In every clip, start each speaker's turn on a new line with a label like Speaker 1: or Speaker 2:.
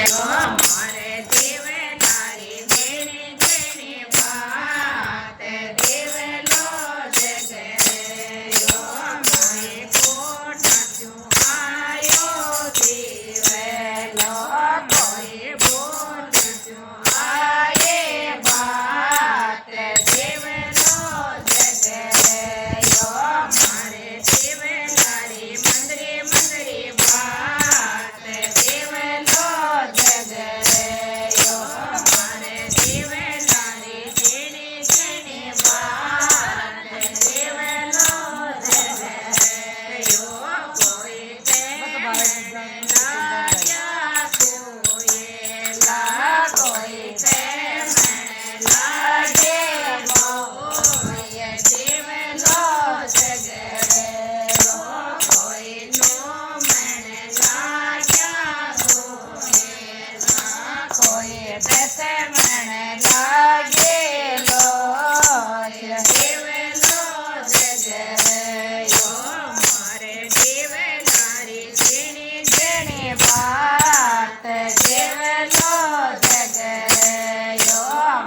Speaker 1: મારે દેવનારી જેણે જેણે વાત દેવલો જગયો મારે કોટાચું આયો દેવલો કોઈ બોલચું આયે વાત દેવલો જગયો મારે દેવનારી મંદરે મંદરે વાત દેવલો જગયો મારે દેવનારી જેણે જેણે વાત દેવલો જગયો કોઈ તેમને લાગ્યા કોયેલા કોઈ તેમને લાગે મોય દેવલો જગયો કોઈનો મને લાગ્યા કોયેલા કોઈ તેમને લાગેલો દેવલો જગયો મારે દેવનારી જેણે જેણે વાત દેવલો જગયો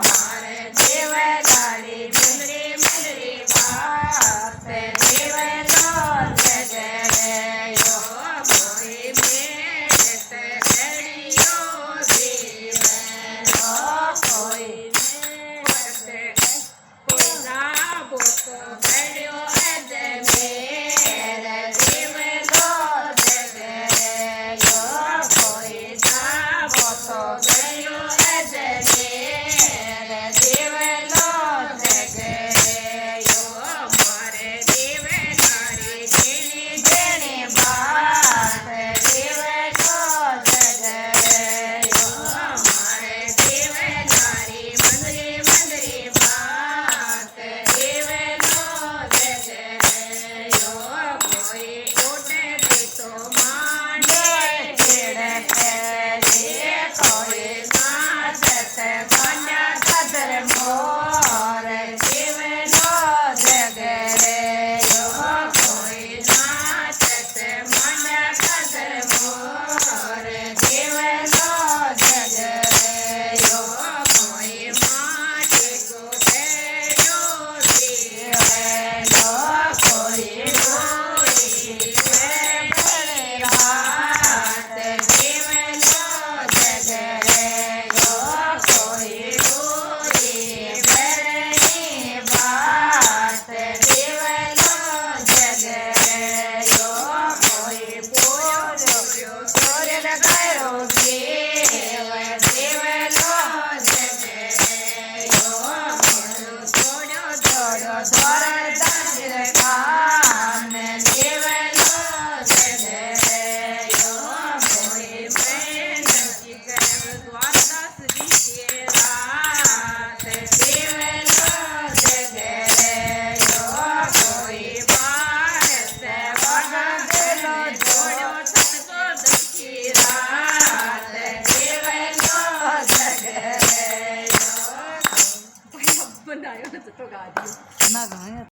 Speaker 1: મારે દેવનારી મંદરે મંદરે વાત દેવલો જગયો કોઈ મેળત ઘડ્યો દેવલો કોઈ મેળત કોઈ લાભો તો ઘડ્યો અજમેર દેવલો જગયો કોઈ લાભો તો ઘડ્યો અજમેર દેવલો જગયો મારે દેવનારી જેણે જેણે વાત દેવલો જગયો મારે દેવનારી મંદરે મંદરે વાત દેવલો જગયો કોઈ ઓટે તો માંડે ખેડે કોઈ નાચત મન્યા કદર મોર દેવલો જગયો કોઈ નાચત મન્યા કદર મોર દેવલો જગયો કોઈ માટી ગોતેડ્યો દેવલો કોઈ રોઈ ભલે વાત દેવલો જગયો કોઈ રોઈ ભલે વાત દેવલો જગયો કોઈ બોલ્યો સોર લગાયો દેવ દેવલો જગયો થોડો થોડો ધોરણ દાસર કાન દેવલો જગયો કોઈ મહેનત કરમ દ્વારદાસ દીજે રાત દેવલો જગયો કોઈ ભારત વગડલો જોડ્યો છટકો દખી રાત દેવલો જગયો બનાયો તો ગાડી
Speaker 2: ના ગમે